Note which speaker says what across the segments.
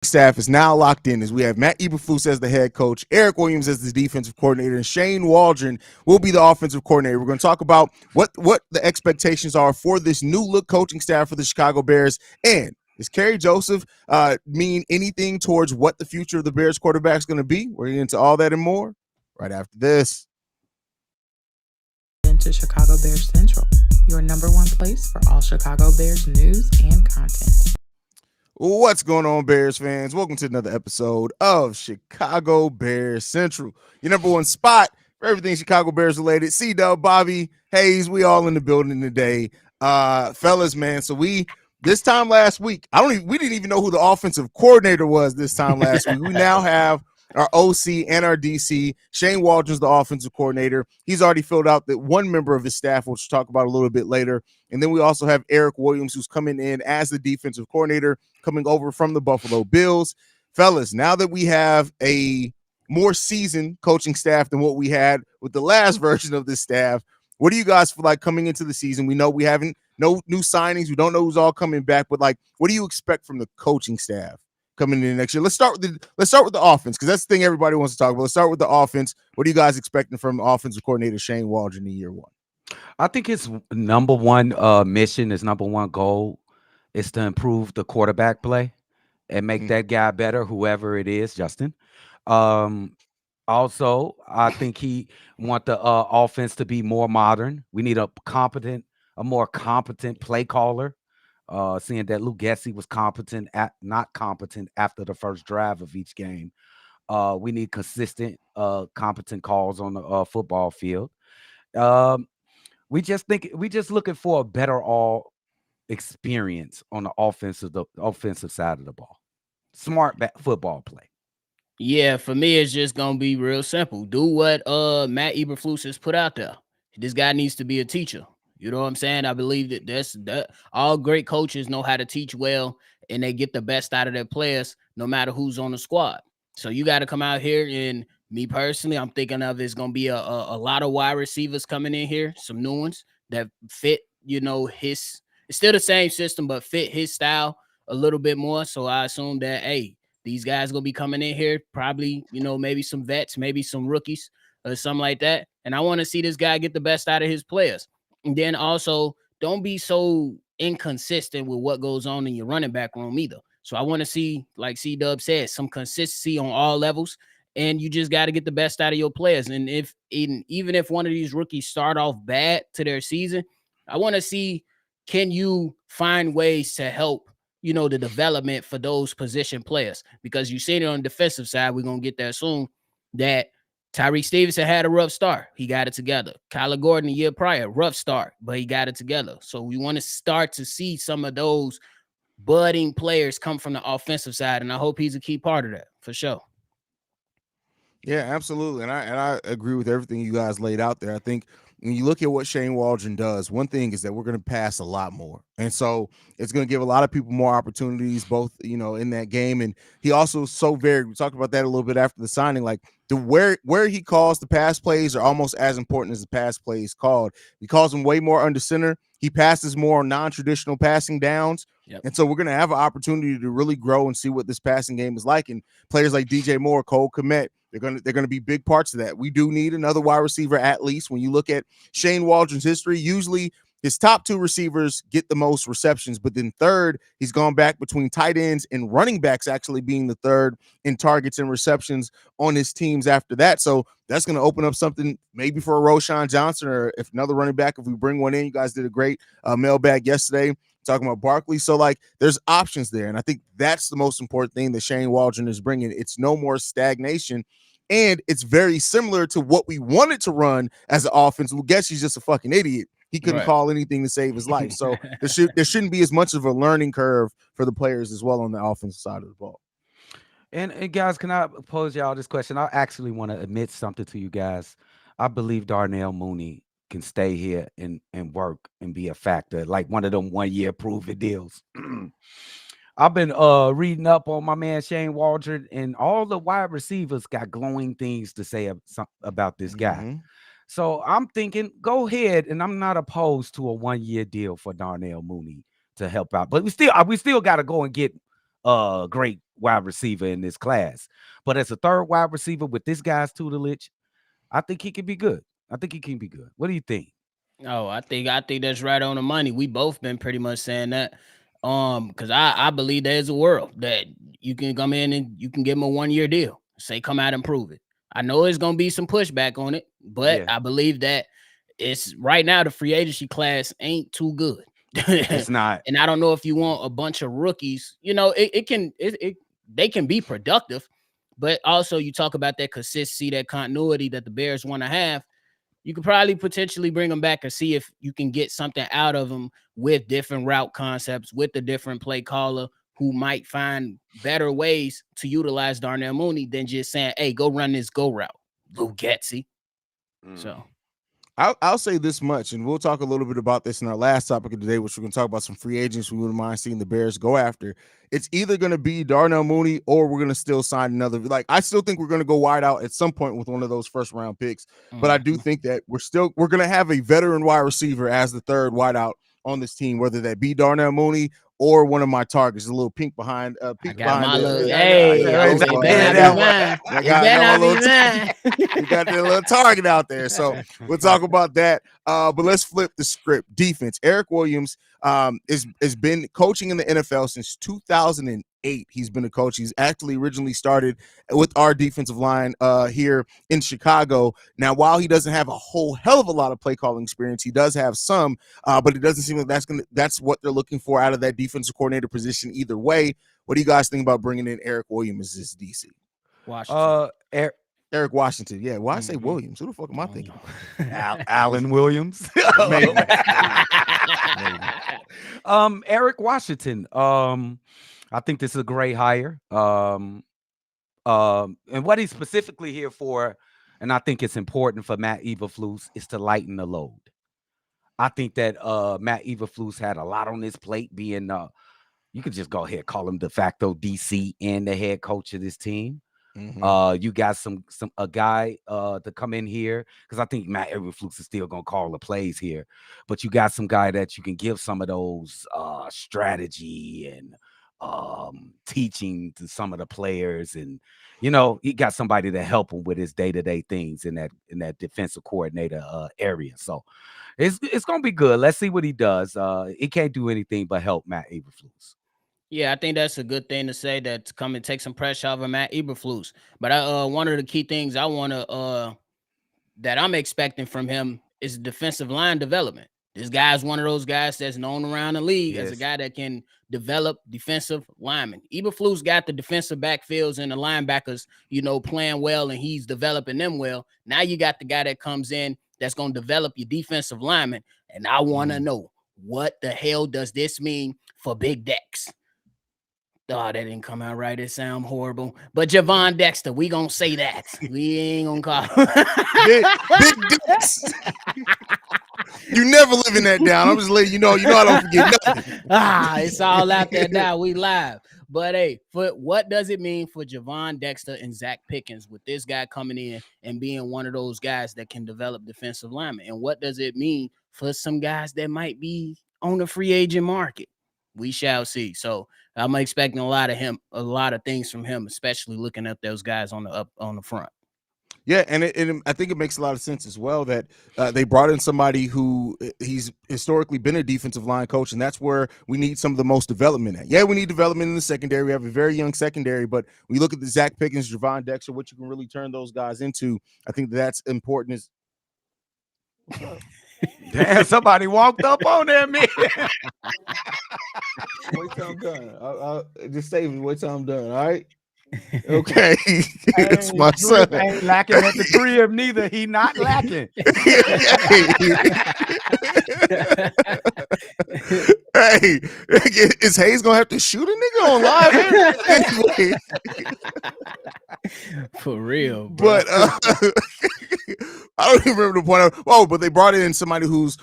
Speaker 1: Staff is now locked in as we have Matt Eberflus as the head coach, Eric Williams as the defensive coordinator, and Shane Waldron will be the offensive coordinator. We're going to talk about what the expectations are for this new look coaching staff for the Chicago Bears, and does Kerry Joseph mean anything towards what the future of the Bears quarterback is going to be? We're getting into all that and more right after this.
Speaker 2: Into Chicago Bears Central, your number one place for all Chicago Bears news and content.
Speaker 1: What's going on, Bears fans? Welcome to another episode of Chicago Bears Central, your number one spot for everything Chicago Bears related. C-Dubb, Bobby, Haize, we all in the building today. Fellas, man, so this time last week, we didn't even know who the offensive coordinator was this time last week. We now have our OC and our DC. Shane Waldron's the offensive coordinator. He's already filled out that one member of his staff, which we'll talk about a little bit later. And then we also have Eric Williams, who's coming in as the defensive coordinator, coming over from the Buffalo Bills. Fellas, now that we have a more seasoned coaching staff than what we had with the last version of this staff, what do you guys feel like coming into the season? We know we haven't no new signings. We don't know who's all coming back, but like, what do you expect from the coaching staff coming in next year? Let's start with the offense, because that's the thing everybody wants to talk about. Let's start with the offense. What are you guys expecting from offensive coordinator Shane Waldron in year one?
Speaker 3: I think his number one mission, his number one goal is to improve the quarterback play and make that guy better, whoever it is, Justin. Also, I think he want the offense to be more modern. We need a more competent play caller. Seeing that Luke Gessie was not competent after the first drive of each game. We need consistent, competent calls on the football field. We just looking for a better all experience on the offensive side of the ball. Smart football play.
Speaker 4: Yeah, for me, it's just gonna be real simple. Do what Matt Eberflus has put out there. This guy needs to be a teacher. You know what I'm saying? I believe that all great coaches know how to teach well, and they get the best out of their players, no matter who's on the squad. So you got to come out here, and me personally, I'm thinking of it's gonna be a lot of wide receivers coming in here, some new ones that fit, it's still the same system, but fit his style a little bit more. So I assume that, hey, these guys gonna be coming in here, probably, maybe some vets, maybe some rookies or something like that. And I want to see this guy get the best out of his players. And then also, don't be so inconsistent with what goes on in your running back room either. So I want to see, like C-Dubb said, some consistency on all levels. And you just got to get the best out of your players. And even if one of these rookies start off bad to their season, I want to see, can you find ways to help, the development for those position players? Because you seen it on the defensive side, we're going to get there soon, that Tyreek Stevenson had a rough start. He got it together. Kyler Gordon the year prior, rough start, but he got it together. So we want to start to see some of those budding players come from the offensive side, and I hope he's a key part of that for sure.
Speaker 1: Yeah, absolutely. And I agree with everything you guys laid out there. I think when you look at what Shane Waldron does, one thing is that we're going to pass a lot more. And so it's going to give a lot of people more opportunities, both, in that game. And he also we talked about that a little bit after the signing, like where he calls the pass plays are almost as important as the pass plays called. He calls them way more under center. He passes more non-traditional passing downs. Yep. And so we're going to have an opportunity to really grow and see what this passing game is like. And players like DJ Moore, Cole Kmet, they're going to be big parts of that. We do need another wide receiver at least. When you look at Shane Waldron's history, usually his top two receivers get the most receptions, but then third, he's gone back between tight ends and running backs actually being the third in targets and receptions on his teams after that. So that's going to open up something maybe for a Roschon Johnson, or if another running back, if we bring one in. You guys did a great mailbag yesterday talking about Barkley. So like there's options there. And I think that's the most important thing that Shane Waldron is bringing. It's no more stagnation. And it's very similar to what we wanted to run as an offense. Lugesi's just a fucking idiot. He couldn't call anything to save his life. So there shouldn't be as much of a learning curve for the players as well on the offensive side of the ball.
Speaker 3: And guys, can I pose y'all this question? I actually want to admit something to you guys. I believe Darnell Mooney can stay here and work and be a factor, like one of them 1 year prove-it deals. I've been reading up on my man Shane Waldron, and all the wide receivers got glowing things to say about this guy. So I'm thinking, go ahead, and I'm not opposed to a 1 year deal for Darnell Mooney to help out. But we still got to go and get great wide receiver in this class. But as a third wide receiver with this guy's tutelage, I think he can be good. I think he can be good. What do you think?
Speaker 4: Oh, I think that's right on the money. We both been pretty much saying that. Because I believe there's a world that you can come in and you can give him a 1-year deal. Say come out and prove it. I know it's gonna be some pushback on it, but
Speaker 3: Yeah.
Speaker 4: I believe that it's right now the free agency class ain't too good.
Speaker 3: It's not.
Speaker 4: And I don't know if you want a bunch of rookies. You know, they can be productive, but also you talk about that consistency, that continuity that the Bears want to have. You could probably potentially bring them back and see if you can get something out of them with different route concepts, with a different play caller who might find better ways to utilize Darnell Mooney than just saying, hey, go run this go route, Lou Getsy. So
Speaker 1: I'll say this much, and we'll talk a little bit about this in our last topic of the day, which we're going to talk about some free agents we wouldn't mind seeing the Bears go after. It's either going to be Darnell Mooney or we're going to still sign another. Like, I still think we're going to go wide out at some point with one of those first round picks, but I do think that we're going to have a veteran wide receiver as the third wide out on this team, whether that be Darnell Mooney or one of my targets, a little pink behind.
Speaker 4: I got my little,
Speaker 1: I
Speaker 4: hey,
Speaker 1: got my little you got that little target out there. So we'll talk about that. But let's flip the script. Defense. Eric Williams has been coaching in the NFL since 2008. He's been a coach. He's actually originally started with our defensive line here in Chicago. Now, while he doesn't have a whole hell of a lot of play calling experience, he does have some, but it doesn't seem like that's what they're looking for out of that defensive coordinator position either way. What do you guys think about bringing in Eric Williams as DC?
Speaker 4: Washington.
Speaker 1: Eric Washington. Yeah, why I say Williams? Who the fuck am I thinking?
Speaker 3: Alan Williams.
Speaker 1: Maybe.
Speaker 3: Eric Washington. I think this is a great hire. And what he's specifically here for, and I think it's important for Matt Eberflus, is to lighten the load. I think that Matt Eberflus had a lot on his plate, being you could just go ahead and call him de facto DC and the head coach of this team. You got a guy to come in here, because I think Matt Eberflus is still gonna call the plays here, but you got some guy that you can give some of those strategy and teaching to some of the players, and he got somebody to help him with his day-to-day things in that defensive coordinator area. So it's gonna be good. Let's see what he does. He can't do anything but help Matt Eberflus.
Speaker 4: Yeah, I think that's a good thing to say, that to come and take some pressure off of Matt Eberflus. But one of the key things I want to that I'm expecting from him is defensive line development. This guy's one of those guys that's known around the league as a guy that can develop defensive linemen. Eberflus got the defensive backfields and the linebackers, playing well, and he's developing them well. Now you got the guy that comes in that's going to develop your defensive linemen. And I want to know, what the hell does this mean for Big Dex? Oh, that didn't come out right. It sound horrible. But Javon Dexter, we gonna say that. We ain't gonna call
Speaker 1: Big Dex. You never living that down. I'm just letting you know I don't forget nothing.
Speaker 4: It's all out there now. We live. But hey, what does it mean for Javon Dexter and Zach Pickens with this guy coming in and being one of those guys that can develop defensive linemen? And what does it mean for some guys that might be on the free agent market? We shall see. So I'm expecting a lot of things from him, especially looking at those guys on the front.
Speaker 1: Yeah, and I think it makes a lot of sense as well that they brought in somebody who he's historically been a defensive line coach, and that's where we need some of the most development at. Yeah, we need development in the secondary. We have a very young secondary, but we look at the Zach Pickens, Javon Dexter, what you can really turn those guys into. I think that's important.
Speaker 3: Damn, somebody walked up on that man.
Speaker 1: Wait till I'm done. I'll just save it. Wait till I'm done. All right. Okay. It's my son.
Speaker 3: Ain't lacking at the crib neither. He not lacking.
Speaker 1: Hey, is Haize gonna have to shoot a nigga on live? Anyway.
Speaker 4: For real, bro.
Speaker 1: But I don't even remember the point of. But they brought in somebody who's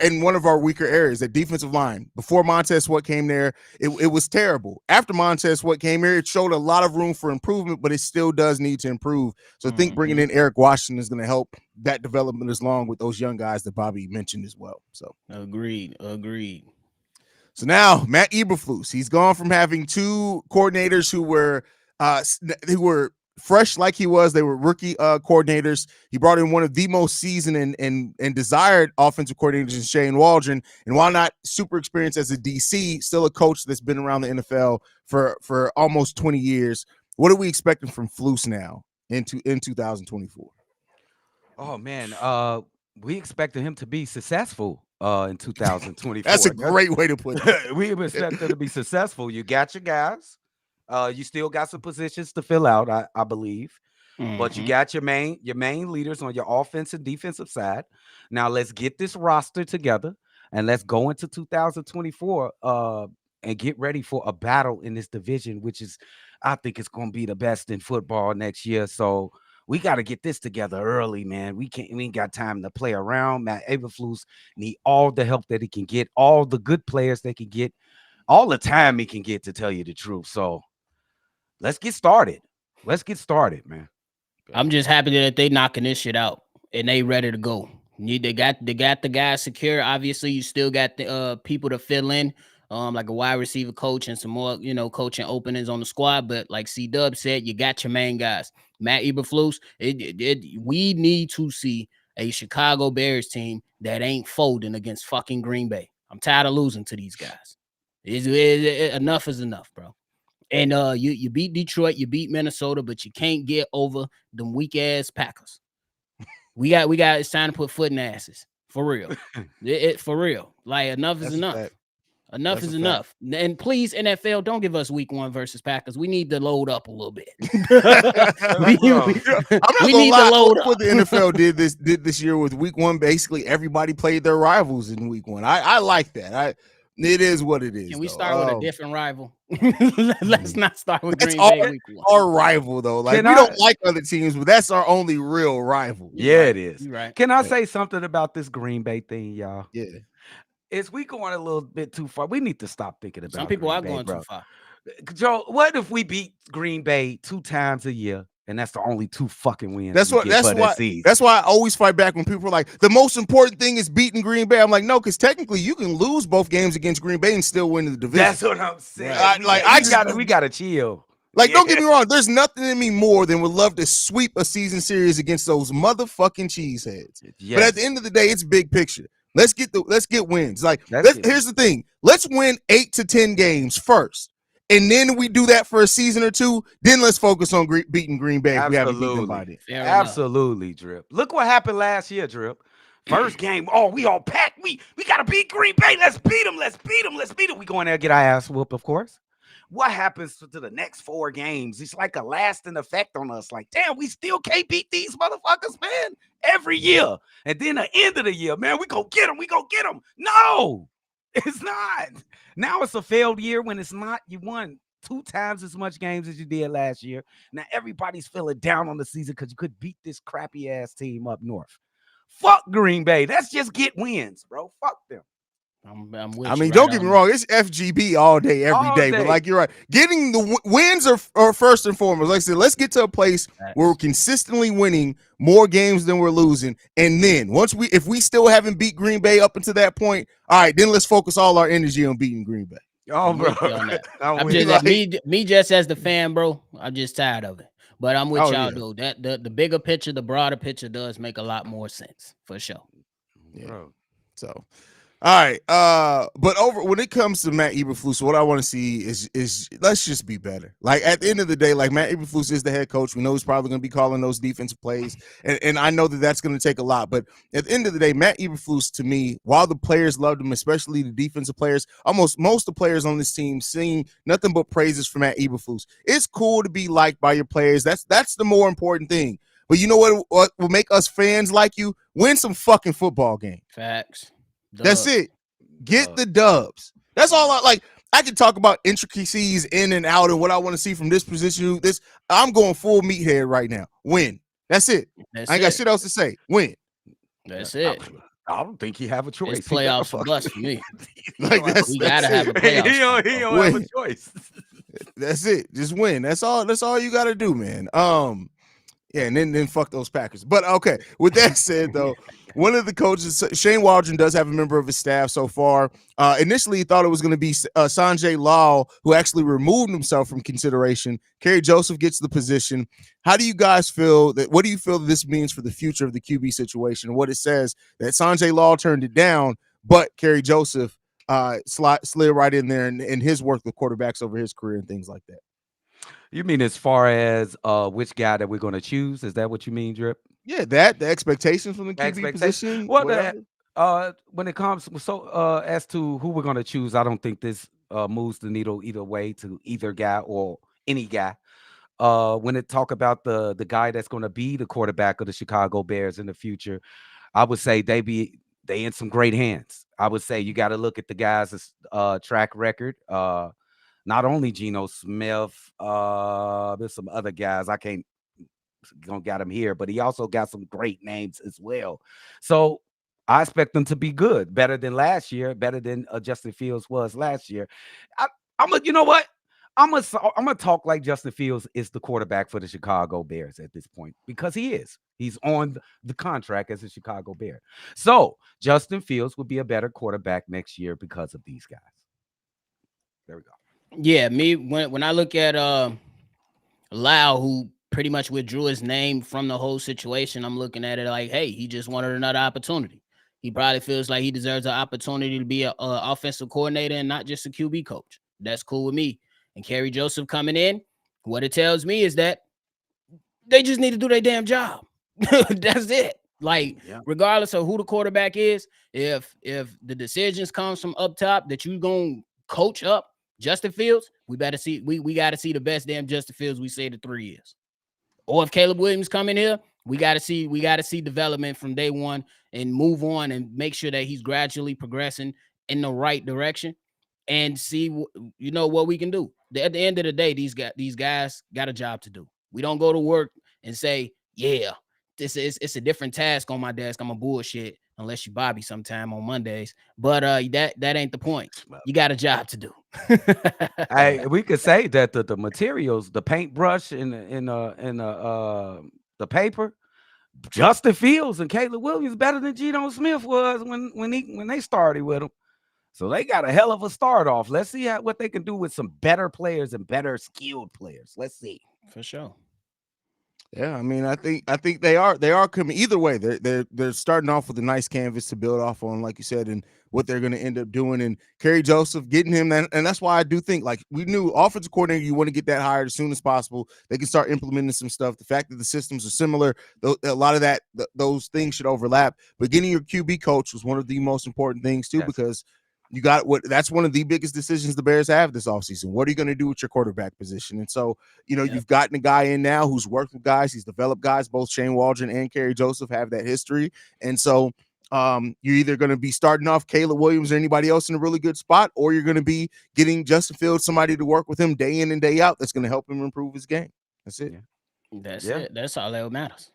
Speaker 1: in one of our weaker areas, at defensive line. Before Montez Sweat came there, it was terrible. After Montez Sweat came here, it showed a lot of room for improvement, but it still does need to improve. So I think bringing in Eric Washington is going to help that development, along with those young guys that Bobby mentioned as well. So
Speaker 4: agreed.
Speaker 1: So now Matt Eberflus, he's gone from having two coordinators who were fresh like he was. They were rookie coordinators. He brought in one of the most seasoned and desired offensive coordinators in Shane Waldron. And while not super experienced as a DC, still a coach that's been around the NFL for almost 20 years. What are we expecting from Flus now in 2024?
Speaker 3: Oh man, we expected him to be successful in 2024.
Speaker 1: That's a great way to put it.
Speaker 3: We expect him to be successful. You got your guys. You still got some positions to fill out, I believe. But you got your main leaders on your offensive defensive side. Now let's get this roster together and let's go into 2024 and get ready for a battle in this division, which is, I think it's going to be the best in football next year. So we got to get this together early, man. We ain't got time to play around. Matt Eberflus need all the help that he can get, all the good players they can get, all the time he can get, to tell you the truth. So let's get started. Let's get started, man.
Speaker 4: I'm just happy that they knocking this shit out and they ready to go. They got the guys secure. Obviously, you still got the people to fill in, like a wide receiver coach and some more, coaching openings on the squad. But like C-Dubb said, you got your main guys. Matt Eberflus, we need to see a Chicago Bears team that ain't folding against fucking Green Bay. I'm tired of losing to these guys. Enough is enough, bro. And you beat Detroit, you beat Minnesota, but you can't get over them weak ass Packers. We got it's time to put foot in asses. For real. For real. Like enough is enough. Enough is enough. And please, NFL, don't give us week 1 versus Packers. We need to load up a little bit.
Speaker 1: I'm not gonna lie. What the NFL did this year with week 1, basically everybody played their rivals in week 1. I like that. It is what it is.
Speaker 4: Can we start with a different rival? Let's not start with Green Bay week 1.
Speaker 1: Our rival, though. Like, we don't like other teams, but that's our only real rival.
Speaker 3: Yeah, it is.
Speaker 4: You're right.
Speaker 3: Can I say something about this Green Bay thing, y'all?
Speaker 1: Yeah.
Speaker 3: Is we going a little bit too far? We need to stop thinking about
Speaker 4: some people
Speaker 3: Green
Speaker 4: are
Speaker 3: Bay,
Speaker 4: going
Speaker 3: bro.
Speaker 4: too far.
Speaker 3: Joe, what if we beat Green Bay 2 times a year? And that's the only 2 fucking wins.
Speaker 1: That's why I always fight back when people are like, the most important thing is beating Green Bay. I'm like, no, because technically you can lose both games against Green Bay and still win the division.
Speaker 3: That's what I'm saying. We gotta chill.
Speaker 1: Like, don't get me wrong. There's nothing in me more than would love to sweep a season series against those motherfucking cheeseheads. Yes. But at the end of the day, it's big picture. Let's get wins. Like, here's the thing. Let's win 8 to 10 games first. And then we do that for a season or 2. Then let's focus on beating Green Bay. If we haven't beaten them by then.
Speaker 3: Absolutely, Drip. Look what happened last year, Drip. First game, we all packed. We got to beat Green Bay. Let's beat them. Let's beat them. Let's beat them. We go in there and get our ass whooped, of course. What happens to the next 4 games? It's like a lasting effect on us. Like, damn, we still can't beat these motherfuckers, man, every year. And then the end of the year, man, we go get them. We go get them. No, it's not. Now it's a failed year when it's not. You won 2 times as much games as you did last year. Now everybody's feeling down on the season because you could beat this crappy ass team up north. Fuck Green Bay. Let's just get wins, bro. Fuck them.
Speaker 1: Don't get me wrong. It's FGB all day, every day. But like you're right, getting the wins are first and foremost. Like I said, let's get to a place where we're consistently winning more games than we're losing. And then if we still haven't beat Green Bay up until that point, all right, then let's focus all our energy on beating Green Bay.
Speaker 3: Oh, bro.
Speaker 4: I'm just me just as the fan, bro. I'm just tired of it. But I'm with y'all though. That the bigger picture, the broader picture does make a lot more sense for sure.
Speaker 1: Yeah. Bro. So. All right, but when it comes to Matt Eberflus, what I want to see is let's just be better. Like at the end of the day, like Matt Eberflus is the head coach. We know he's probably going to be calling those defensive plays, and I know that's going to take a lot. But at the end of the day, Matt Eberflus, to me, while the players loved him, especially the defensive players, almost most of the players on this team sing nothing but praises for Matt Eberflus. It's cool to be liked by your players. That's the more important thing. But you know what will make us fans like you? Win some fucking football game.
Speaker 4: Facts.
Speaker 1: That's it. Get the dubs. That's all I like. I can talk about intricacies in and out and what I want to see from this position. I'm going full meathead right now. Win. That's it. I ain't got shit else to say. Win.
Speaker 4: That's it.
Speaker 3: I don't think he have a choice.
Speaker 4: It's playoffs for us for me.
Speaker 1: We
Speaker 4: gotta have a playoffs.
Speaker 3: He don't have a choice.
Speaker 1: That's it. Just win. That's all you gotta do, man. Yeah, and then fuck those Packers. But okay, with that said though, one of the coaches, Shane Waldron, does have a member of his staff so far. Initially, he thought it was going to be Sanjay Lal, who actually removed himself from consideration. Kerry Joseph gets the position. How do you guys feel that? What do you feel this means for the future of the QB situation? What it says that Sanjay Lal turned it down, but Kerry Joseph slid right in there and his work with quarterbacks over his career and things like that.
Speaker 3: You mean as far as which guy that we're going to choose? Is that what you mean, Drip?
Speaker 1: Yeah, that the expectations from the QB position.
Speaker 3: Well,
Speaker 1: whatever.
Speaker 3: when it comes as to who we're going to choose, I don't think this moves the needle either way to either guy or any guy. When it talk about the guy that's going to be the quarterback of the Chicago Bears in the future, I would say they in some great hands. I would say you got to look at the guys' track record. Not only Geno Smith, there's some other guys. I can't gonna got him here, but he also got some great names as well. So I expect them to be good, better than last year, better than Justin Fields was last year. You know what? I'm gonna talk like Justin Fields is the quarterback for the Chicago Bears at this point because he is. He's on the contract as a Chicago Bear. So Justin Fields will be a better quarterback next year because of these guys. There we go.
Speaker 4: Yeah, me when I look at Lau, who pretty much withdrew his name from the whole situation, I'm looking at it like, hey, he just wanted another opportunity. He probably feels like he deserves an opportunity to be an offensive coordinator and not just a QB coach. That's cool with me. And Kerry Joseph coming in, what it tells me is that they just need to do their damn job. That's it. Like, regardless of who the quarterback is, if the decisions comes from up top that you gonna coach up Justin Fields, we got to see the best damn Justin Fields we say the 3 years. Or if Caleb Williams come in here, we got to see development from day one and move on and make sure that he's gradually progressing in the right direction and see what we can do. At the end of the day, these guys got a job to do. We don't go to work and say, yeah, it's a different task on my desk. I'm a bullshit unless you Bobby sometime on Mondays. But that ain't the point. You got a job to do.
Speaker 3: We could say that the materials, the paintbrush and the paper, Justin Fields and Caleb Williams better than Geno Smith was when they started with him. So they got a hell of a start off. Let's see what they can do with some better players and better skilled players. Let's see.
Speaker 4: For sure.
Speaker 1: Yeah, I mean, I think they are coming either way. They're starting off with a nice canvas to build off on, like you said, and what they're going to end up doing. And Kerry Joseph getting him, and that's why I do think, like, we knew offensive coordinator, you want to get that hired as soon as possible. They can start implementing some stuff. The fact that the systems are similar, a lot of those things should overlap. But getting your QB coach was one of the most important things too, because you got that's one of the biggest decisions the Bears have this offseason. What are you going to do with your quarterback position? And so, you've gotten a guy in now who's worked with guys, he's developed guys. Both Shane Waldron and Kerry Joseph have that history. And so you're either going to be starting off Caleb Williams or anybody else in a really good spot, or you're going to be getting Justin Fields, somebody to work with him day in and day out that's going to help him improve his game. That's it.
Speaker 4: That's it. That's all that matters.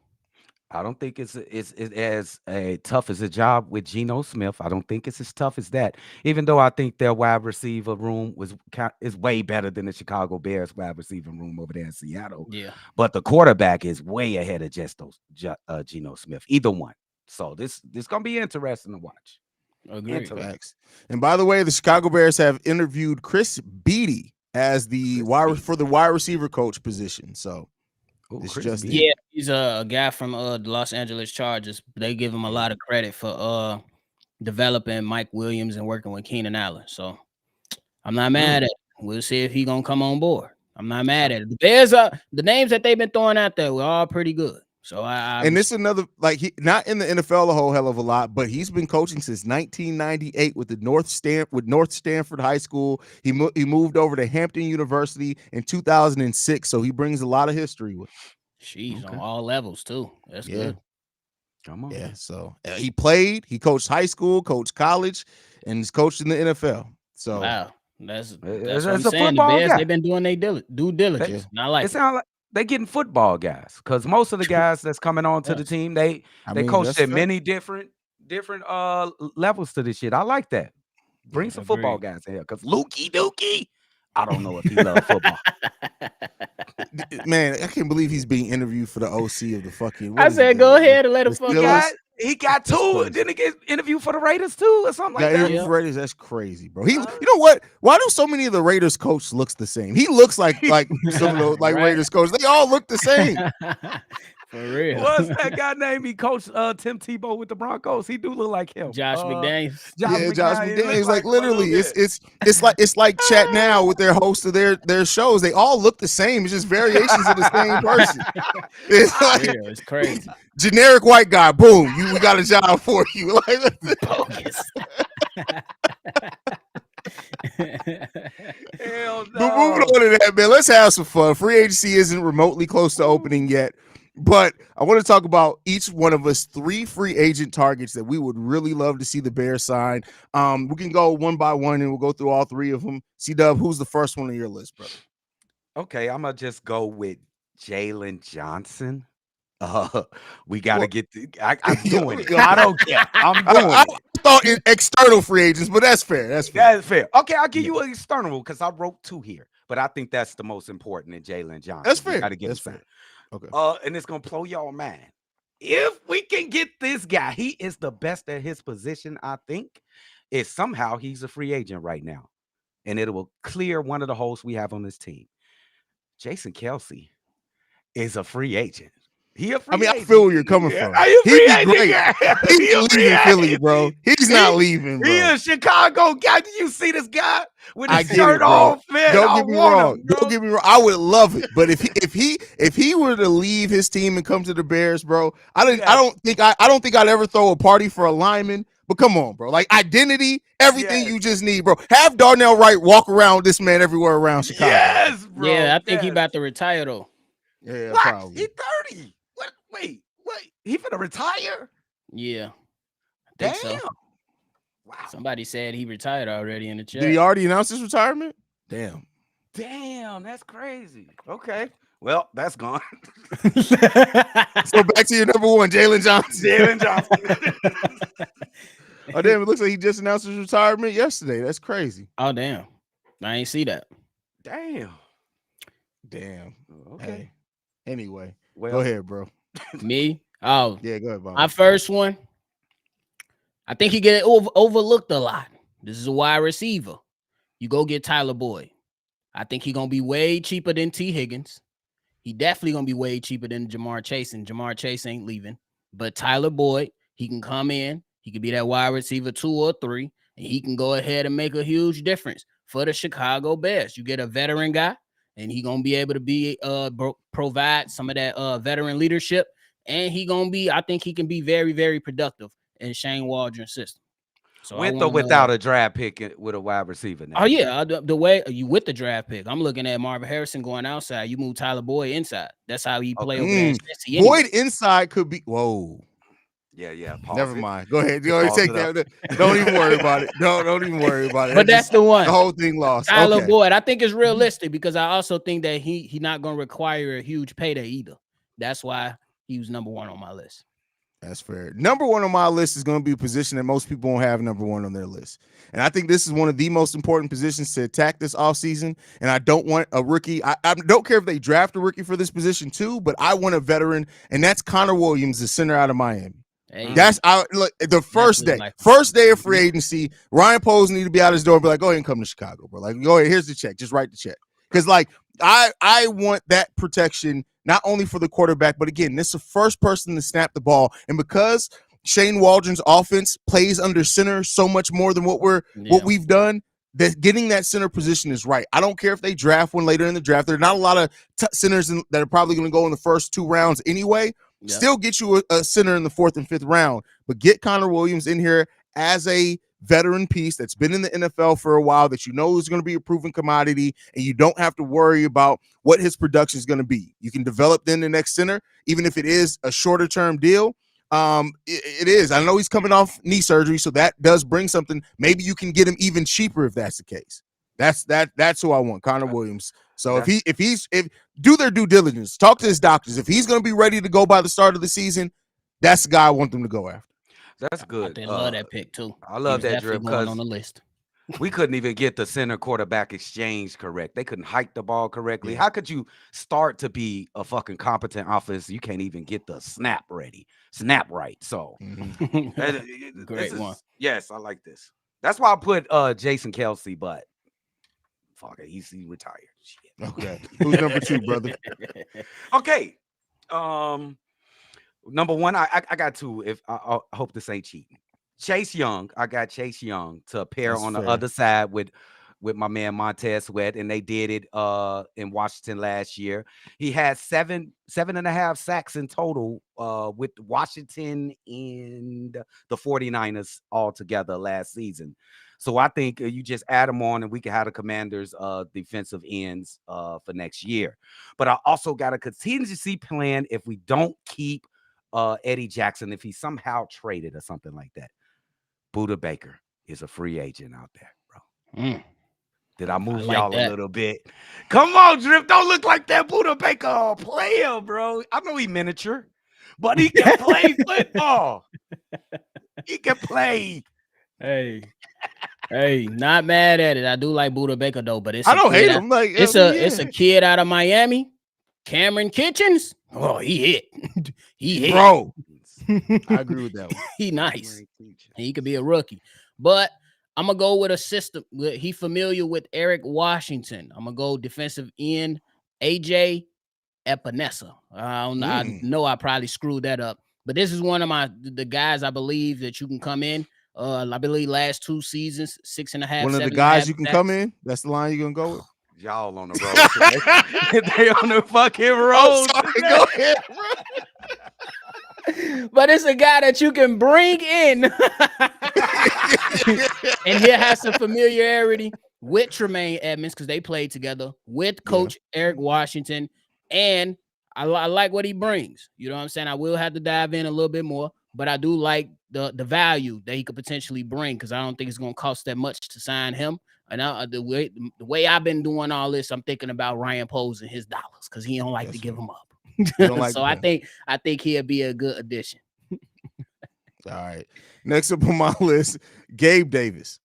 Speaker 3: I don't think it's as tough as a job with Geno Smith. I don't think it's as tough as that. Even though I think their wide receiver room is way better than the Chicago Bears wide receiver room over there in Seattle.
Speaker 4: Yeah.
Speaker 3: But the quarterback is way ahead of just Geno Smith. Either one. So this gonna be interesting to watch.
Speaker 4: Agreed.
Speaker 1: And by the way, the Chicago Bears have interviewed Chris Beatty as the wide receiver coach position. So.
Speaker 4: He's a guy from the Los Angeles Chargers. They give him a lot of credit for developing Mike Williams and working with Keenan Allen. So I'm not mad at it. We'll see if he's gonna come on board. I'm not mad at it. The Bears the names that they've been throwing out there were all pretty good. So
Speaker 1: and this is another, like, he not in the NFL a whole hell of a lot, but he's been coaching since 1998 with North Stanford High School. He moved over to Hampton University in 2006, so he brings a lot of history with him.
Speaker 4: She's on all levels too. That's good.
Speaker 3: Come on.
Speaker 1: Yeah, so he coached high school, coached college, and he's coached in the NFL. So
Speaker 4: wow, that's what I'm saying. The Bears, they've been doing their due diligence. And I like it.
Speaker 3: Sounds like they getting football guys, because most of the guys that's coming on to the team, they coached at many different levels to this shit. I like that. Bring some football guys in here, because Lukey Dookie, I don't know if he loves football.
Speaker 1: Man, I can't believe he's being interviewed for the OC of the fucking.
Speaker 4: I said, go ahead and let him fuck out.
Speaker 3: He got two. Didn't he get interviewed for the Raiders too, or something like that?
Speaker 1: Interview for Raiders. That's crazy, bro. You know what? Why do so many of the Raiders coaches looks the same? He looks like some of the Raiders coaches. They all look the same.
Speaker 4: For real.
Speaker 3: What's that guy named? He coached Tim Tebow with the Broncos. He do look like him.
Speaker 4: Josh McDaniels.
Speaker 1: Josh McDaniels. Like literally, it's like Chat Now with their host of their shows. They all look the same. It's just variations of the same person. It's like
Speaker 4: it's crazy.
Speaker 1: Generic white guy. Boom. We got a job for you. Like
Speaker 4: bogus.
Speaker 3: Hell no.
Speaker 1: But moving on to that, man. Let's have some fun. Free agency isn't remotely close to opening yet. But I want to talk about each one of us 3 free agent targets that we would really love to see the Bears sign. We can go one by one and we'll go through all 3 of them. C-Dubb, who's the first one on your list, brother?
Speaker 3: Okay, I'm gonna just go with Jalen Johnson. We gotta get. I'm doing it. I don't care. I'm doing it.
Speaker 1: I thought external free agents, but that's fair. That's fair.
Speaker 3: Okay, I'll give you an external because I wrote 2 here, but I think that's the most important in Jalen Johnson.
Speaker 1: That's fair.
Speaker 3: That's
Speaker 1: fair. Okay.
Speaker 3: And it's gonna blow y'all mind. If we can get this guy, he is the best at his position. I think is somehow he's a free agent right now, and it will clear one of the holes we have on this team. Jason Kelce is a free agent. Agent.
Speaker 1: I feel where you're coming from.
Speaker 3: He'd be
Speaker 1: great. He's leaving Philly, bro. He's not leaving, bro.
Speaker 3: He is Chicago guy. Did you see this guy with his shirt
Speaker 1: it,
Speaker 3: off, man?
Speaker 1: Don't get me wrong. Don't get me wrong. I would love it, but if he were to leave his team and come to the Bears, bro, I don't think I'd ever throw a party for a lineman. But come on, bro. Like identity, everything you just need, bro. Have Darnell Wright walk around with this man everywhere around Chicago.
Speaker 3: Yes, bro.
Speaker 4: Yeah, I think he about to retire though.
Speaker 1: Yeah,
Speaker 3: what?
Speaker 1: Probably.
Speaker 3: He 30. What? Wait. He finna retire?
Speaker 4: Yeah.
Speaker 3: Damn.
Speaker 4: So. Wow. Somebody said he retired already in the chat.
Speaker 1: Did he already announce his retirement?
Speaker 3: Damn, that's crazy. Okay. Well, that's gone.
Speaker 1: So back to your number 1, Jalen Johnson. Oh, damn. It looks like he just announced his retirement yesterday. That's crazy.
Speaker 4: Oh, damn. I ain't see that.
Speaker 3: Damn.
Speaker 1: Okay. Hey. Anyway,
Speaker 3: well,
Speaker 1: go ahead, bro.
Speaker 4: Me? Oh.
Speaker 1: Yeah, go ahead, Bob.
Speaker 4: My first one, I think he get overlooked a lot. This is a wide receiver. You go get Tyler Boyd. I think he's going to be way cheaper than T. Higgins. He definitely going to be way cheaper than Jamar Chase, and Jamar Chase ain't leaving. But Tyler Boyd, he can come in. He could be that wide receiver 2 or 3, and he can go ahead and make a huge difference for the Chicago Bears. You get a veteran guy, and he gonna be able to be provide some of that veteran leadership, and I think he can be very, very productive in Shane Waldron's system. So
Speaker 3: with or without a draft pick with a wide receiver now.
Speaker 4: Oh yeah, the way you with the draft pick, I'm looking at Marvin Harrison going outside. You move Tyler Boyd inside. That's how he play over there.
Speaker 1: Boyd inside could be whoa.
Speaker 3: Yeah.
Speaker 1: Never mind. Go ahead. Take that. Don't even worry about it. Don't even worry about it.
Speaker 4: But that's the one.
Speaker 1: The whole thing lost.
Speaker 4: Tyler Boyd, I think it's realistic because I also think that he not going to require a huge payday either. That's why he was number 1 on my list.
Speaker 1: That's fair. Number 1 on my list is going to be a position that most people won't have number 1 on their list. And I think this is one of the most important positions to attack this offseason. And I don't want a rookie. I don't care if they draft a rookie for this position too, but I want a veteran, and that's Connor Williams, the center out of Miami.
Speaker 4: Hey,
Speaker 1: that's the first day of free agency. Ryan Poles need to be out his door and be like, go ahead and come to Chicago, bro. Like, go ahead, here's the check. Just write the check. Because I want that protection not only for the quarterback, but again, this is the first person to snap the ball. And because Shane Waldron's offense plays under center so much more than what we've done, that getting that center position is right. I don't care if they draft one later in the draft. There are not a lot of centers that are probably going to go in the first 2 rounds anyway. Yep. Still get you a center in the 4th and 5th round, but get Connor Williams in here as a veteran piece that's been in the NFL for a while, that you know is going to be a proven commodity, and you don't have to worry about what his production is going to be. You can develop then the next center, even if it is a shorter term deal. It is. I know he's coming off knee surgery, so that does bring something. Maybe you can get him even cheaper if that's the case. That's who I want, Connor Williams. So if do their due diligence, talk to his doctors. If he's going to be ready to go by the start of the season, that's the guy I want them to go after.
Speaker 3: That's good.
Speaker 4: I love that pick too.
Speaker 3: I love that drip
Speaker 4: on the list.
Speaker 3: We couldn't even get the center quarterback exchange correct. They couldn't hike the ball correctly.
Speaker 1: Yeah.
Speaker 3: How could you start to be a fucking competent offense? You can't even get the snap right. So
Speaker 4: Great
Speaker 3: this
Speaker 4: one.
Speaker 3: is yes, I like this. That's why I put Jason Kelsey, but fuck it, he's retired. Shit.
Speaker 1: Okay. Who's number 2, brother?
Speaker 3: Okay. Number 1, I got 2. If I hope this ain't cheating. Chase Young, I got Chase Young to pair
Speaker 1: That's
Speaker 3: on
Speaker 1: fair.
Speaker 3: the other side with my man Montez Sweat, and they did it in Washington last year. He had 7.5 sacks in total with Washington and the 49ers all together last season. So I think you just add them on and we can have the Commanders defensive ends for next year. But I also got a contingency plan if we don't keep Eddie Jackson, if he's somehow traded or something like that. Buda Baker is a free agent out there, bro. Did I move
Speaker 4: like
Speaker 3: y'all
Speaker 4: that.
Speaker 3: a little bit? Come on, Drip. Don't look like that Buda Baker player, bro. I know he miniature, but he can play football. He can play.
Speaker 4: Hey, not mad at it. I do like Buda Baker though, but it's
Speaker 1: I don't hate him. Like
Speaker 4: it's a kid out of Miami, Cameron Kitchens. Oh, he hit. He hit.
Speaker 1: Bro. I agree with that one.
Speaker 4: He nice. He could be a rookie, but I'm gonna go with a system. He familiar with Eric Washington. I'm gonna go defensive end AJ Epinesa. I know I probably screwed that up, but this is one of the guys I believe that you can come in. I believe last 2 seasons, 6.5.
Speaker 1: One of the guys you can come in. That's the line you're gonna go with.
Speaker 3: Y'all on the road. They on the fucking road.
Speaker 1: Go ahead, bro.
Speaker 4: But it's a guy that you can bring in and he'll have some familiarity with Tremaine Edmonds because they played together with Coach Eric Washington. And I like what he brings. You know what I'm saying? I will have to dive in a little bit more, but I do like the value that he could potentially bring because I don't think it's going to cost that much to sign him. And the way I've been doing all this, I'm thinking about Ryan Poles and his dollars because he don't like to give them up. So I think he'll be a good addition.
Speaker 1: All right. Next up on my list, Gabe Davis.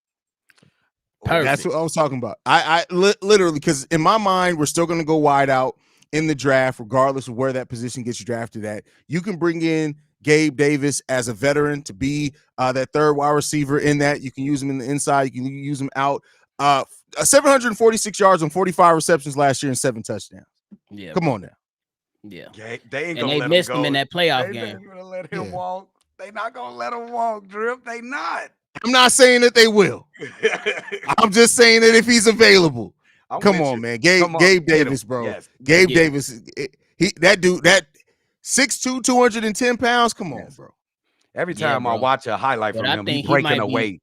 Speaker 4: Perfect.
Speaker 1: That's what I was talking about. I literally, because in my mind, we're still going to go wide out in the draft, regardless of where that position gets you drafted at. You can bring in Gabe Davis as a veteran to be that third wide receiver in that. You can use him in the inside. You can use him out. 746 yards on 45 receptions last year and 7 touchdowns.
Speaker 4: Yeah.
Speaker 1: Come on now.
Speaker 4: Yeah.
Speaker 3: They ain't
Speaker 4: and
Speaker 3: gonna
Speaker 4: they
Speaker 3: let
Speaker 4: missed
Speaker 3: him
Speaker 4: him
Speaker 3: go.
Speaker 4: in that playoff
Speaker 3: They
Speaker 4: game.
Speaker 3: ain't gonna let him walk. They not gonna let him walk, Drip. They not.
Speaker 1: I'm not saying that they will. I'm just saying that if he's available. Come on, man. Gabe Davis, bro.
Speaker 3: Yes.
Speaker 1: Gabe Davis. That dude, that 6'2", 210 pounds. Come on, bro.
Speaker 3: Every time I watch a highlight from him, he's breaking away.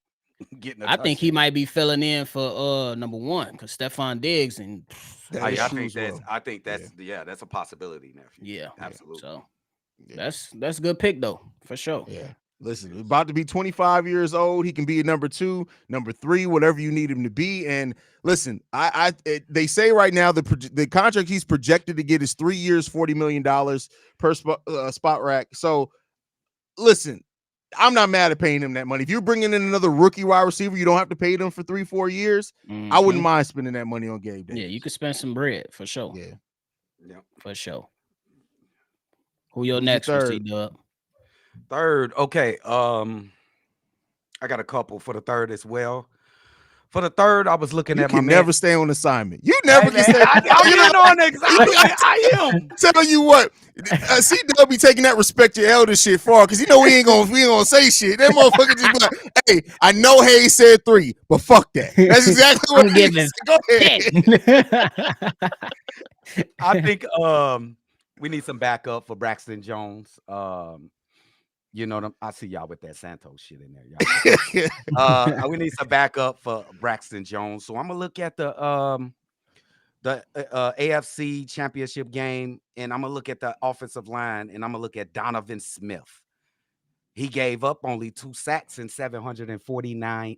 Speaker 4: I think he might be filling in for number 1 because Stephon Diggs and
Speaker 3: I think that's a possibility, nephew.
Speaker 4: Yeah,
Speaker 3: absolutely.
Speaker 4: So that's a good pick though, for sure.
Speaker 1: Yeah. Listen, about to be 25 years old. He can be a number 2, number 3, whatever you need him to be. And listen, they say right now the contract he's projected to get is 3 years, $40 million per spot rack. So listen, I'm not mad at paying him that money. If you're bringing in another rookie wide receiver, you don't have to pay them for 3-4 years. I wouldn't mind spending that money on Gabe Davis.
Speaker 4: Yeah, you could spend some bread for sure.
Speaker 1: Yeah,
Speaker 4: for sure. Who your next C-Dubb?
Speaker 3: Third, okay. I got a couple for the third as well. For the third, I was looking at my man.
Speaker 1: You can never stay on assignment. You never can stay.
Speaker 3: I'm in on assignment. I am.
Speaker 1: Tell you what, C-Dubb be taking that respect your elder shit far because we ain't gonna say shit. That motherfucker just be like, hey, I know Haize said 3, but fuck that. That's exactly what
Speaker 4: I'm giving.
Speaker 1: Go ahead.
Speaker 3: I think we need some backup for Braxton Jones. You know, I see y'all with that Santos shit in there, y'all. We need some backup for Braxton Jones. So I'm gonna look at the AFC Championship game, and I'm gonna look at the offensive line, and I'm gonna look at Donovan Smith. He gave up only 2 sacks and 749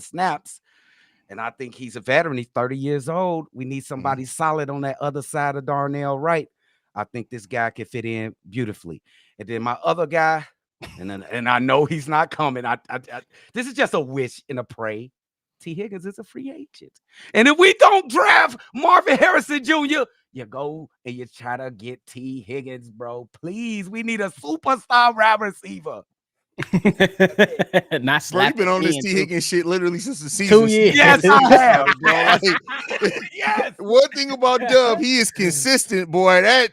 Speaker 3: snaps. And I think he's a veteran. He's 30 years old. We need somebody solid on that other side of Darnell Wright. I think this guy can fit in beautifully. And then my other guy, and I know he's not coming. This is just a wish and a pray. T. Higgins is a free agent, and if we don't draft Marvin Harrison Jr., you go and you try to get T. Higgins, bro. Please, we need a superstar wide receiver.
Speaker 4: Not
Speaker 1: Bro, you've been on this
Speaker 4: slapping
Speaker 1: T.
Speaker 4: in, too.
Speaker 1: Higgins shit literally since the season.
Speaker 4: 2 years.
Speaker 3: Yes, I have,
Speaker 1: bro. Like,
Speaker 3: yes.
Speaker 1: one thing about Dub, he is consistent, boy. That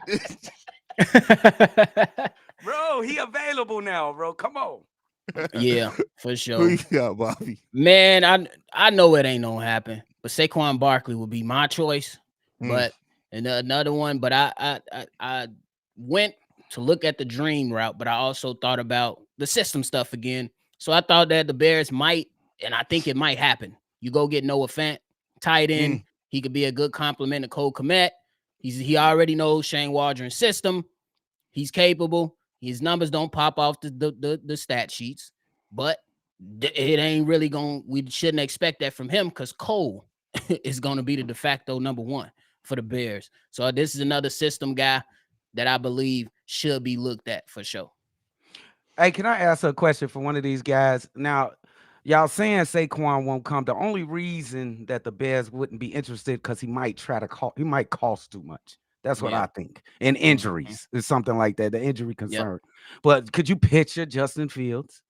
Speaker 3: Bro, he available now, bro. Come on.
Speaker 4: Yeah, for
Speaker 1: who
Speaker 4: sure.
Speaker 1: you got, Bobby?
Speaker 4: Man, I know it ain't gonna happen, but Saquon Barkley would be my choice. But and another one, but I went to look at the dream route, but I also thought about the system stuff again. So I thought that the Bears might, and I think it might happen. You go get Noah Fant, tight end. He could be a good complement to Cole Kmet. He already knows Shane Waldron's system. He's capable. His numbers don't pop off the stat sheets, but it ain't really going. We shouldn't expect that from him because Cole is going to be the de facto number one for the Bears. So this is another system guy that I believe should be looked at for sure.
Speaker 3: Hey, can I ask a question for one of these guys? Now, y'all saying Saquon won't come. The only reason that the Bears wouldn't be interested because he might he might cost too much. That's what I think. And injuries is something like that. The injury concern. But could you picture Justin Fields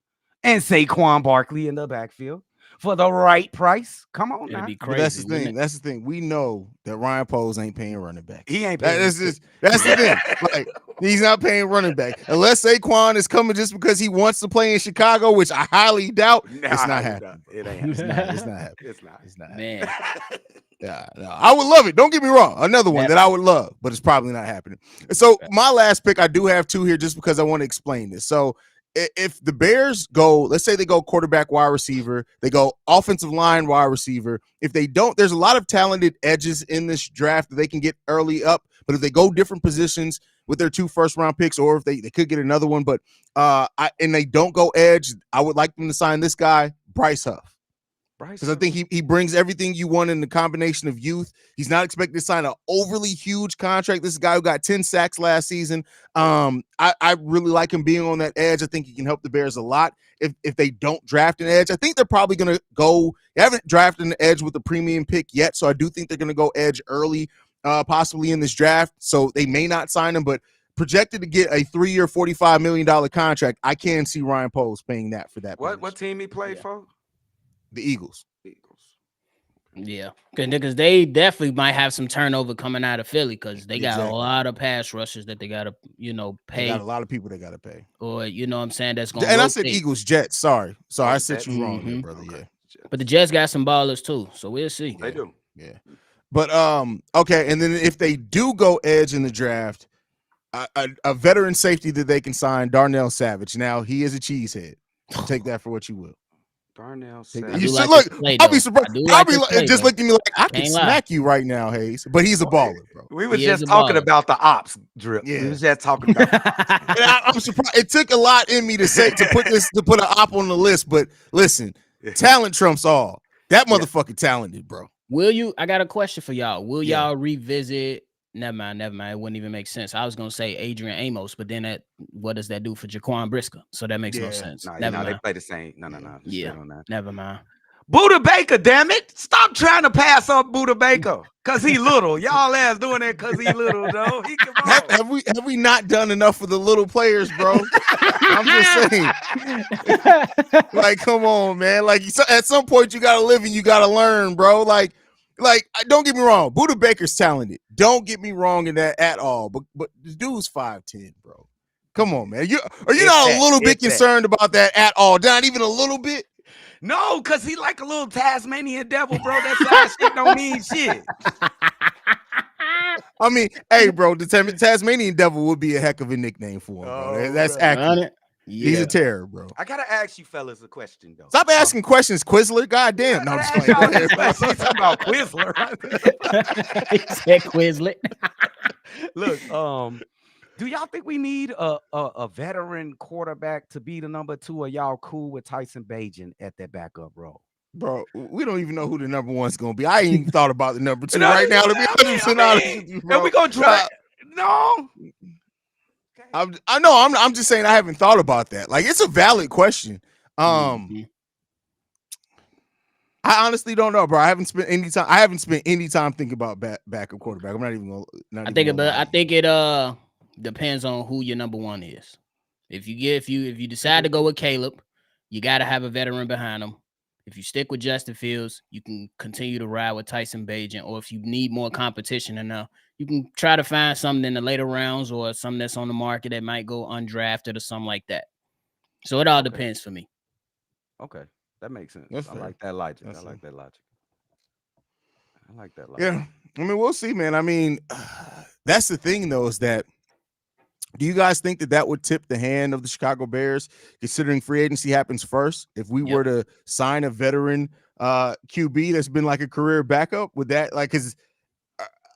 Speaker 3: and Saquon Barkley in the backfield for the right price? Come on,
Speaker 4: It'd
Speaker 3: now.
Speaker 4: be
Speaker 1: But
Speaker 4: crazy.
Speaker 1: that's the thing. That's the thing. We know that Ryan Poles ain't paying running back.
Speaker 3: He ain't paying.
Speaker 1: That's the thing. Like, he's not paying running back unless Saquon is coming just because he wants to play in Chicago, which I highly doubt. It's not happening.
Speaker 3: It ain't.
Speaker 1: It's not happening.
Speaker 3: It's not.
Speaker 1: It's not happening.
Speaker 4: Man.
Speaker 1: Yeah, no, I would love it. Don't get me wrong. Another one that I would love, but it's probably not happening. So my last pick, I do have two here just because I want to explain this. So if the Bears go, let's say they go quarterback, wide receiver, they go offensive line, wide receiver. If they don't, there's a lot of talented edges in this draft that they can get early up. But if they go different positions with their 2 first-round picks, or if they could get another one, but and they don't go edge, I would like them to sign this guy, Bryce Huff. Because I think he brings everything you want in the combination of youth. He's not expected to sign an overly huge contract. This is a guy who got 10 sacks last season. I really like him being on that edge. I think he can help the Bears a lot. If they don't draft an edge, I think they're probably going to go. They haven't drafted an edge with a premium pick yet, so I do think they're going to go edge early, possibly in this draft. So they may not sign him, but projected to get a 3-year, $45 million contract. I can see Ryan Poles paying that for that.
Speaker 3: What team he played for?
Speaker 1: The Eagles.
Speaker 4: Yeah, because they definitely might have some turnover coming out of Philly because they got a lot of pass rushers that they got to, pay.
Speaker 1: They got a lot of people they got to pay.
Speaker 4: Or, what I'm saying? That's going to
Speaker 1: And I said Eagles, Jets. Sorry, I said you wrong there, brother.
Speaker 3: Okay.
Speaker 1: Yeah.
Speaker 4: But the Jets got some ballers too, so we'll see.
Speaker 3: They do.
Speaker 1: Yeah. But, okay, and then if they do go edge in the draft, a veteran safety that they can sign, Darnell Savage. Now, he is a cheesehead. Take that for what you will.
Speaker 3: Darnell
Speaker 1: You
Speaker 3: Savage.
Speaker 1: should
Speaker 4: like
Speaker 1: look.
Speaker 4: his play,
Speaker 1: I'll be
Speaker 4: though.
Speaker 1: surprised.
Speaker 4: I do
Speaker 1: I'll
Speaker 4: like
Speaker 1: be
Speaker 4: his play,
Speaker 1: just
Speaker 4: though.
Speaker 1: looking at me like I can
Speaker 4: Can't lie.
Speaker 1: smack you right now, Hayes. But he's a baller, bro.
Speaker 3: We was
Speaker 4: He is
Speaker 3: just
Speaker 4: a
Speaker 3: talking
Speaker 4: baller.
Speaker 3: about the ops drip.
Speaker 1: Yeah.
Speaker 3: We was just talking about the ops.
Speaker 1: And I'm surprised. It took a lot in me to put an op on the list. But listen, talent trumps all. That motherfucker talented, bro.
Speaker 4: I got a question for y'all. Will y'all revisit? Never mind. It wouldn't even make sense. I was gonna say Adrian Amos, but then what does that do for Jaquan Brisker? So that makes no sense. Never
Speaker 3: They
Speaker 4: mind.
Speaker 3: play the same. No.
Speaker 4: Yeah.
Speaker 3: On that.
Speaker 4: Never mind.
Speaker 3: Buda Baker, damn it. Stop trying to pass up Buda Baker. Cause he little. Y'all ass doing that cause he little, though. He can ball.
Speaker 1: Have we not done enough for the little players, bro? I'm just saying. Like, come on, man. Like, at some point you gotta live and you gotta learn, bro. Like, don't get me wrong. Buda Baker's talented. Don't get me wrong in that at all. But the dude's 5'10", bro. Come on, man. Are you not a little bit concerned about that at all? Not even a little bit.
Speaker 3: No, because he like a little Tasmanian devil, bro. That side shit don't mean shit.
Speaker 1: I mean, hey, bro, the Tasmanian devil would be a heck of a nickname for him, bro. That's accurate.
Speaker 4: Yeah.
Speaker 1: He's a terror, bro.
Speaker 3: I gotta ask you fellas a question, though.
Speaker 1: Stop asking questions, Quizler. Goddamn. No, I'm just playing. Go ahead, bro.
Speaker 3: He's talking about Quizler.
Speaker 4: He said Quizlet.
Speaker 3: Look, do y'all think we need a veteran quarterback to be the number 2, or y'all cool with Tyson Bagent at that backup role?
Speaker 1: Bro, we don't even know who the number 1's gonna be. I ain't even thought about the number 2 right now. To be honest,
Speaker 3: and we gonna try. No. Okay.
Speaker 1: I'm just saying I haven't thought about that. Like, it's a valid question. I honestly don't know, bro. I haven't spent any time thinking about backup quarterback. I'm not even gonna.
Speaker 4: I think it depends on who your number one is. If you decide to go with Caleb, you got to have a veteran behind him. If you stick with Justin Fields, you can continue to ride with Tyson Bagent. Or if you need more competition enough, you can try to find something in the later rounds or something that's on the market that might go undrafted or something like that. So it all depends for me.
Speaker 3: Okay, that makes sense.
Speaker 1: That's
Speaker 3: I
Speaker 1: fair.
Speaker 3: like that logic.
Speaker 1: That's
Speaker 3: I like
Speaker 1: fair.
Speaker 3: that logic. I like that logic.
Speaker 1: Yeah, I mean, we'll see, man. I mean, that's the thing, though, is that do you guys think that would tip the hand of the Chicago Bears, considering free agency happens first? If we were to sign a veteran QB that's been like a career backup, would that like? Because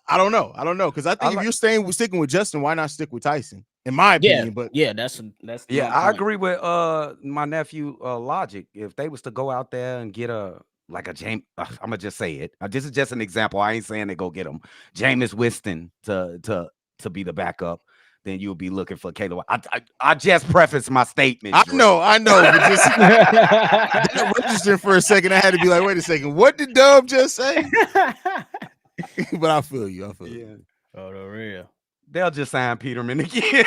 Speaker 1: I don't know, because I think if you're sticking with Justin, why not stick with Tyson? In my opinion, but
Speaker 4: that's
Speaker 3: I agree with my nephew logic. If they was to go out there and get a James, I'm gonna just say it. This is just an example. I ain't saying they go get him, Jameis Winston to be the backup. Then you'll be looking for Caleb. I just prefaced my statement.
Speaker 1: I know, but just register for a second. I had to be like, wait a second, what did Dub just say? But I feel you.
Speaker 3: Yeah.
Speaker 4: Oh, the real.
Speaker 3: They'll just sign Peterman again.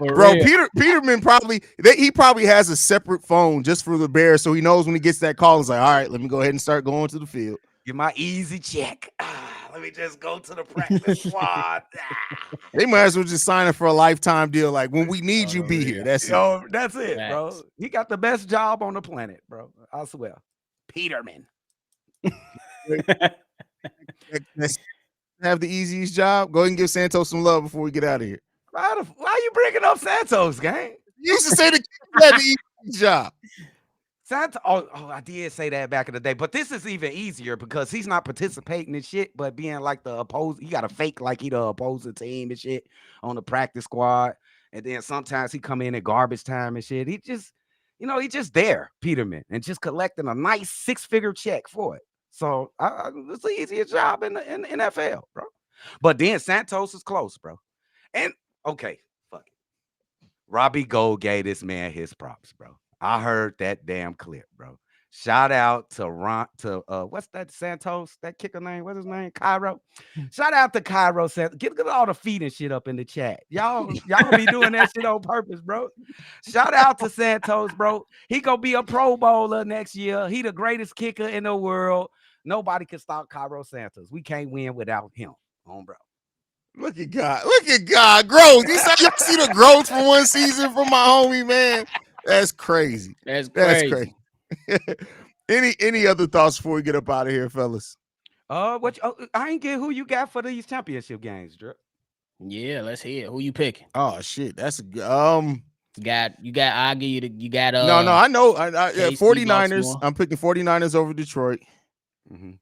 Speaker 1: Bro, Peterman probably has a separate phone just for the Bears, so he knows when he gets that call, he's like, all right, let me go ahead and start going to the field.
Speaker 3: Get my easy check. Let me just go to the practice squad.
Speaker 1: They might as well just sign it for a lifetime deal. Like, when we need you, be here. That's it.
Speaker 3: That's it, bro. He got the best job on the planet, bro. I swear. Peterman.
Speaker 1: Have the easiest job. Go ahead and give Santos some love before we get out of here.
Speaker 3: Why are you bringing up Santos, gang?
Speaker 1: You used to say the kid had the easiest job.
Speaker 3: Santos, I did say that back in the day, but this is even easier because he's not participating in shit, but being like the opposing. He got to fake like he the opposing team and shit on the practice squad, and then sometimes he come in at garbage time and shit. He just, he just there, Peterman, and just collecting a nice 6-figure check for it. So it's the easiest job in the NFL, bro. But then Santos is close, bro. And okay, fuck it. Robbie Gold gave this man his props, bro. I heard that damn clip, bro. Shout out to what's that Santos, that kicker name? What's his name? Cairo. Shout out to Cairo. Get all the feet and shit up in the chat. Y'all be doing that shit on purpose, bro. Shout out to Santos, bro. He gonna be a Pro Bowler next year. He the greatest kicker in the world. Nobody can stop Cairo Santos. We can't win without him, bro.
Speaker 1: Look at God. Growth. You see the growth from one season from my homie, man. That's crazy.
Speaker 4: That's crazy.
Speaker 1: Any other thoughts before we get up out of here, fellas?
Speaker 3: I ain't get who you got for these championship games, Drip.
Speaker 4: Yeah, let's hear it. Who you picking?
Speaker 1: Oh shit, that's a good.
Speaker 4: You got. I'll give you got.
Speaker 1: No, I know. 49ers. I'm picking 49ers over Detroit.
Speaker 3: Mm-hmm.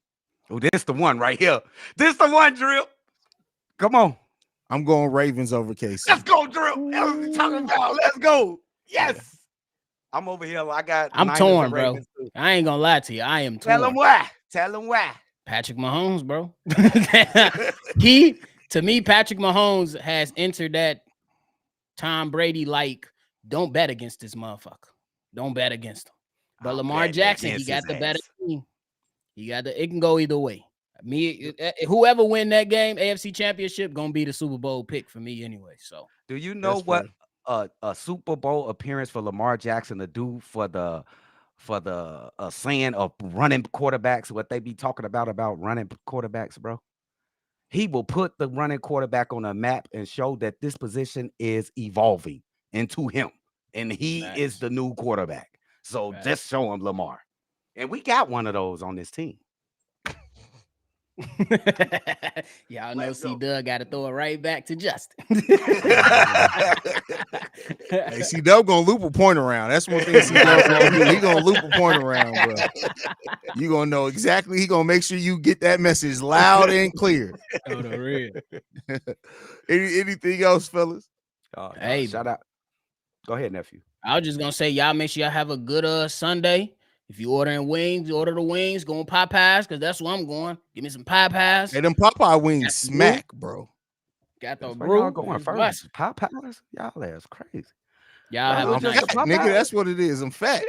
Speaker 3: Oh, this the one right here. This the one, Drip. Come on.
Speaker 1: I'm going Ravens over KC.
Speaker 3: Let's go, Drip. That's what we're talking about. Let's go. Yes. Yeah. I'm over here. I'm
Speaker 4: torn, bro. I ain't gonna lie to you. I am torn.
Speaker 3: Tell him why.
Speaker 4: Patrick Mahomes, bro. To me, Patrick Mahomes has entered that Tom Brady like, don't bet against this motherfucker. Don't bet against him. But Lamar Jackson, he got the better team. It can go either way. Whoever win that game, AFC Championship, gonna be the Super Bowl pick for me anyway. So,
Speaker 3: do you know what a Super Bowl appearance for Lamar Jackson to do for the saying of running quarterbacks? What they be talking about running quarterbacks, bro? He will put the running quarterback on a map and show that this position is evolving into him, and he is the new quarterback. So just show him Lamar, and we got one of those on this team.
Speaker 4: Y'all know C-Dubb got to throw it right back to Justin.
Speaker 1: Hey, C-Dubb gonna loop a point around. That's one thing C-Dubb gonna do. He gonna loop a point around, bro. You gonna know exactly. He gonna make sure you get that message loud and clear.
Speaker 4: Oh, the real.
Speaker 1: Anything else, fellas?
Speaker 3: Hey, shout out. Go ahead, nephew.
Speaker 4: I was just gonna say, y'all make sure y'all have a good Sunday. If you ordering wings, order the wings. Go on Popeyes, because that's where I'm going. Give me some Popeyes.
Speaker 1: Hey, them Popeye wings smack, bro.
Speaker 4: Got the
Speaker 3: That's why y'all
Speaker 4: brew.
Speaker 3: going
Speaker 4: What?
Speaker 3: first. Popeyes, y'all ass crazy.
Speaker 4: Y'all
Speaker 3: Bro,
Speaker 4: have
Speaker 3: it
Speaker 4: a
Speaker 3: was just
Speaker 4: nice
Speaker 3: a
Speaker 1: Fat,
Speaker 4: one.
Speaker 1: nigga,
Speaker 3: Popeyes.
Speaker 1: that's what it is. I'm fat.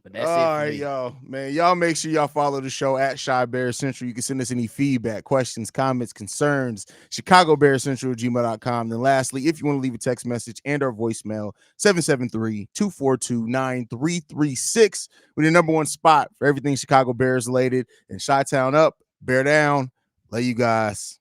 Speaker 4: But that's
Speaker 1: All
Speaker 4: it for
Speaker 1: right,
Speaker 4: me.
Speaker 1: y'all. Man, y'all make sure y'all follow the show at Shy Bear Central. You can send us any feedback, questions, comments, concerns, ChicagoBearCentral@gmail.com. Then lastly, if you want to leave a text message and our voicemail, 773-242-9336. We're the number one spot for everything Chicago Bears related. And Chi-Town up, Bear down. Love you guys.